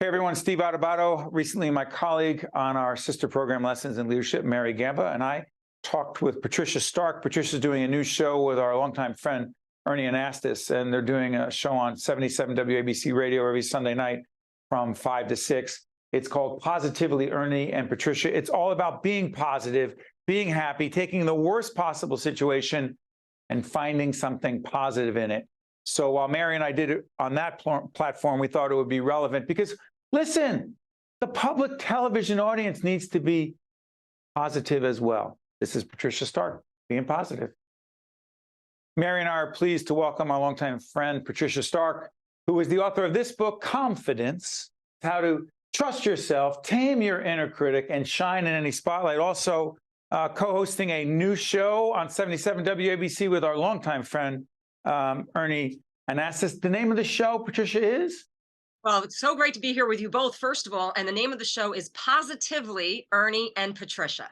Hey everyone, Steve Adubato. Recently, my colleague on our sister program, Lessons in Leadership, Mary Gamba, and I talked with Patricia Stark. Patricia's doing a new show with our longtime friend, Ernie Anastas, and they're doing a show on 77 WABC radio every Sunday night from 5 to 6. It's called Positively Ernie and Patricia. It's all about being positive, being happy, taking the worst possible situation and finding something positive in it. So while Mary and I did it on that platform, we thought it would be relevant because, listen, the public television audience needs to be positive as well. This is Patricia Stark, being positive. Mary and I are pleased to welcome our longtime friend, Patricia Stark, who is the author of this book, Confidence: How to Trust Yourself, Tame Your Inner Critic, and Shine in Any Spotlight. Also co-hosting a new show on 77 WABC with our longtime friend, Ernie Anastas. The name of the show, Patricia, is? Well, it's so great to be here with you both, first of all. And the name of the show is Positively Ernie and Patricia.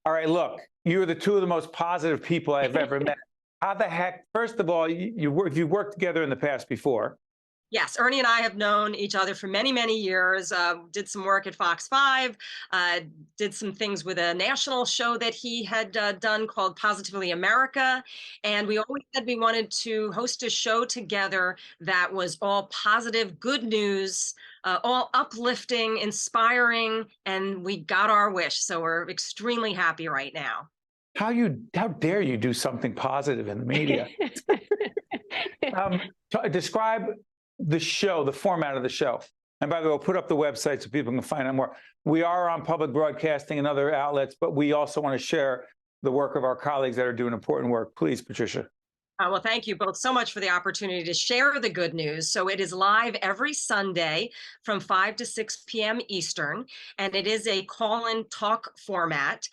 All right, look, you're the two of the most positive people I've ever met. How the heck, first of all, you've worked together in the past before. Yes, Ernie and I have known each other for many, many years. Did some work at Fox 5, did some things with a national show that he had done called Positively America. And we always said we wanted to host a show together that was all positive, good news, all uplifting, inspiring, and we got our wish. So we're extremely happy right now. How dare you do something positive in the media? Describe the show, the format of the show. And by the way, we'll put up the website so people can find out more. We are on public broadcasting and other outlets, but we also want to share the work of our colleagues that are doing important work. Please, Patricia. Well, thank you both so much for the opportunity to share the good news. So it is live every Sunday from 5 to 6 p.m. Eastern, and it is a call-in talk format.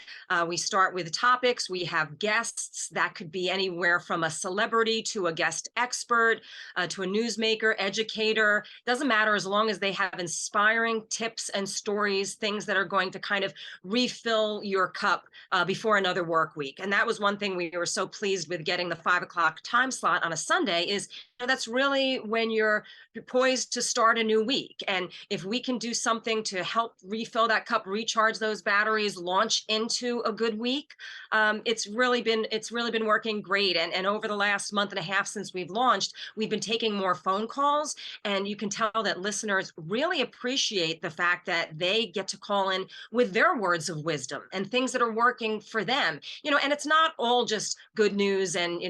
We start with topics. We have guests that could be anywhere from a celebrity to a guest expert, to a newsmaker, educator. Doesn't matter, as long as they have inspiring tips and stories, things that are going to kind of refill your cup before another work week. And that was one thing we were so pleased with getting the 5 o'clock time slot on a Sunday is, that's really when you're poised to start a new week. And if we can do something to help refill that cup, recharge those batteries, launch into a good week, it's really been working great. And over the last month and a half since we've launched, we've been taking more phone calls, and you can tell that listeners really appreciate the fact that they get to call in with their words of wisdom and things that are working for them. And it's not all just good news and,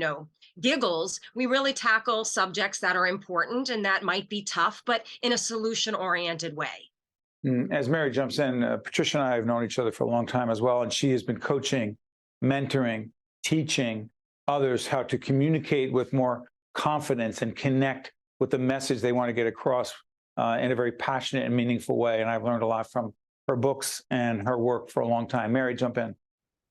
giggles. We really tackle subjects that are important and that might be tough, but in a solution-oriented way. As Mary jumps in, Patricia and I have known each other for a long time as well, and she has been coaching, mentoring, teaching others how to communicate with more confidence and connect with the message they want to get across in a very passionate and meaningful way. And I've learned a lot from her books and her work for a long time. Mary, jump in.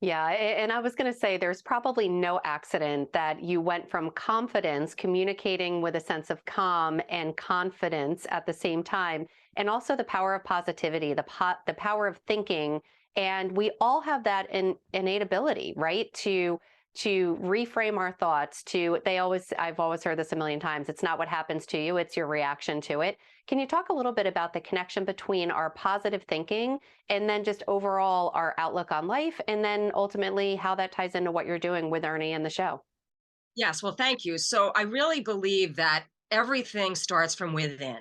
Yeah, and I was going to say there's probably no accident that you went from confidence, communicating with a sense of calm and confidence at the same time, and also the power of positivity, the power of thinking. And we all have that innate ability, right? To reframe our thoughts, I've always heard this a million times, it's not what happens to you, it's your reaction to it. Can you talk a little bit about the connection between our positive thinking and then just overall our outlook on life, and then ultimately how that ties into what you're doing with Ernie and the show? Yes, well, thank you. So I really believe that everything starts from within.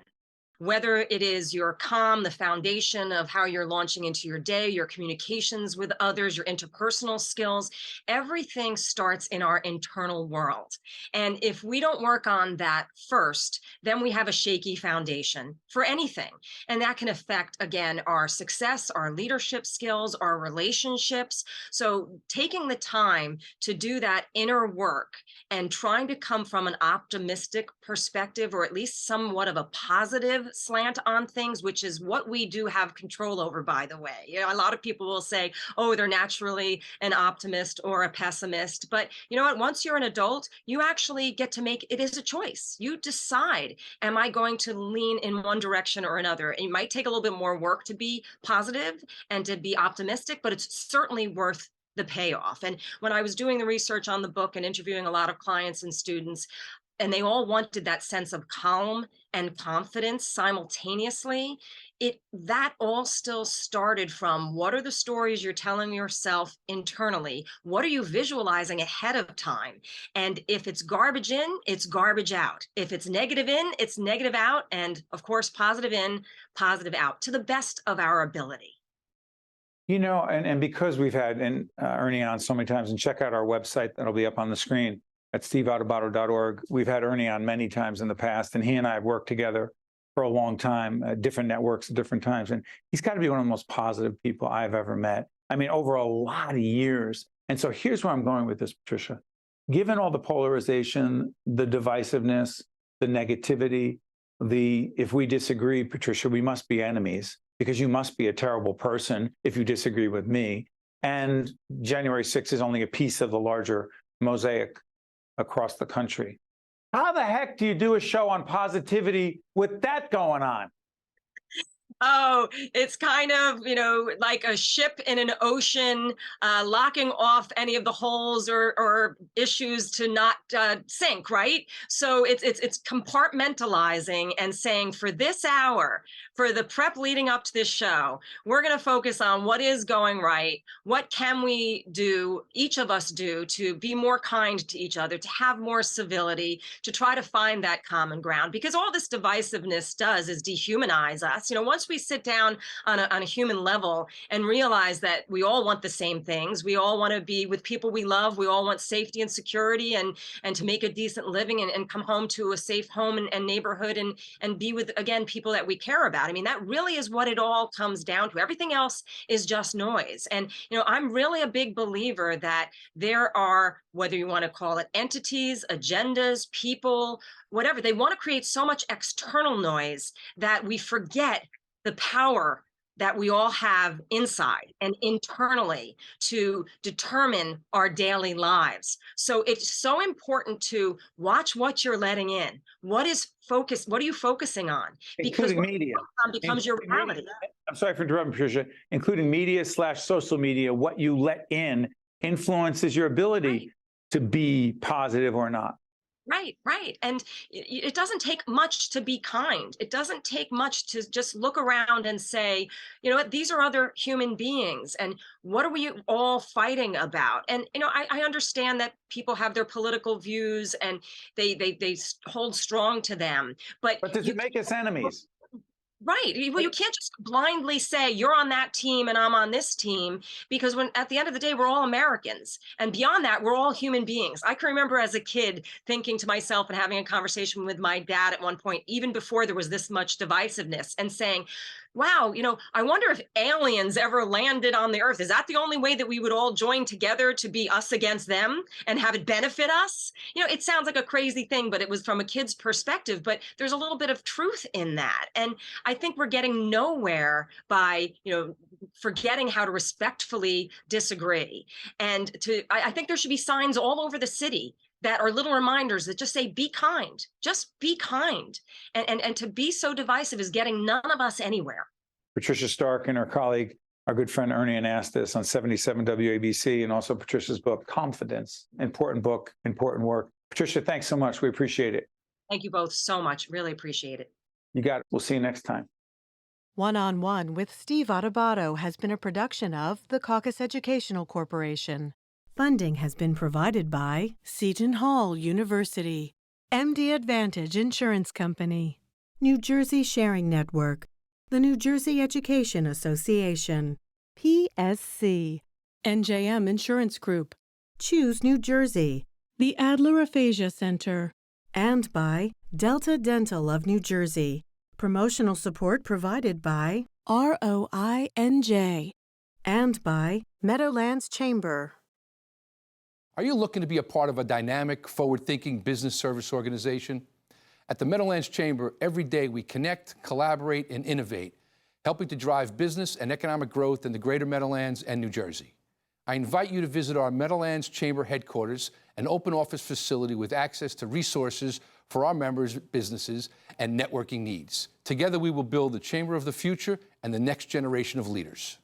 Whether it is your calm, the foundation of how you're launching into your day, your communications with others, your interpersonal skills, everything starts in our internal world. And if we don't work on that first, then we have a shaky foundation for anything. And that can affect, again, our success, our leadership skills, our relationships. So taking the time to do that inner work and trying to come from an optimistic perspective, or at least somewhat of a positive slant on things, which is what we do have control over, by the way. A lot of people will say, oh, they're naturally an optimist or a pessimist. But you know what? Once you're an adult, you actually get to make it is a choice. You decide, am I going to lean in one direction or another? It might take a little bit more work to be positive and to be optimistic, but it's certainly worth the payoff. And when I was doing the research on the book and interviewing a lot of clients and students, and they all wanted that sense of calm and confidence simultaneously. That all still started from, what are the stories you're telling yourself internally? What are you visualizing ahead of time? And if it's garbage in, it's garbage out. If it's negative in, it's negative out. And of course, positive in, positive out, to the best of our ability. You know, and because we've had Ernie on so many times, and check out our website that'll be up on the screen at steveautobato.org. We've had Ernie on many times in the past, and he and I have worked together for a long time, different networks at different times. And he's got to be one of the most positive people I've ever met. I mean, over a lot of years. And so here's where I'm going with this, Patricia. Given all the polarization, the divisiveness, the negativity, if we disagree, Patricia, we must be enemies, because you must be a terrible person if you disagree with me. And January 6th is only a piece of the larger mosaic across the country. How the heck do you do a show on positivity with that going on? Oh, it's kind of, like a ship in an ocean, locking off any of the holes or issues to not sink, right? So it's compartmentalizing and saying, for this hour, for the prep leading up to this show, we're going to focus on what is going right. What can we do, each of us do, to be more kind to each other, to have more civility, to try to find that common ground? Because all this divisiveness does is dehumanize us. Once we sit down on a human level and realize that we all want the same things, we all want to be with people we love, we all want safety and security, and to make a decent living, and come home to a safe home and neighborhood, and be with, again, people that we care about. I mean, that really is what it all comes down to. Everything else is just noise. And I'm really a big believer that there are, whether you want to call it entities, agendas, people, whatever, they want to create so much external noise that we forget the power that we all have inside and internally to determine our daily lives. So it's so important to watch what you're letting in. What are you focusing on? Because including media becomes your reality. I'm sorry for interrupting, Patricia. Including media/social media, what you let in influences your ability to be positive or not. Right. And it doesn't take much to be kind. It doesn't take much to just look around and say, you know what, these are other human beings. And what are we all fighting about? And, I understand that people have their political views and they hold strong to them. But does it make us enemies? Right. Well, you can't just blindly say you're on that team and I'm on this team, because at the end of the day, we're all Americans. And beyond that, we're all human beings. I can remember as a kid thinking to myself and having a conversation with my dad at one point, even before there was this much divisiveness, and saying, wow, I wonder if aliens ever landed on the earth. Is that the only way that we would all join together to be us against them and have it benefit us? It sounds like a crazy thing, but it was from a kid's perspective. But there's a little bit of truth in that. And I think we're getting nowhere by, forgetting how to respectfully disagree. And I think there should be signs all over the city that are little reminders that just say, be kind, just be kind. And to be so divisive is getting none of us anywhere. Patricia Stark and her colleague, our good friend Ernie Anastas on 77 WABC, and also Patricia's book, Confidence. Important book, important work. Patricia, thanks so much. We appreciate it. Thank you both so much. Really appreciate it. You got it. We'll see you next time. One-on-One with Steve Autobato has been a production of the Caucus Educational Corporation. Funding has been provided by Seton Hall University, MD Advantage Insurance Company, New Jersey Sharing Network, the New Jersey Education Association, PSC, NJM Insurance Group, Choose New Jersey, the Adler Aphasia Center, and by Delta Dental of New Jersey. Promotional support provided by ROINJ and by Meadowlands Chamber. Are you looking to be a part of a dynamic, forward-thinking business service organization? At the Meadowlands Chamber, every day we connect, collaborate, and innovate, helping to drive business and economic growth in the greater Meadowlands and New Jersey. I invite you to visit our Meadowlands Chamber headquarters, an open office facility with access to resources for our members' businesses and networking needs. Together we will build the Chamber of the future and the next generation of leaders.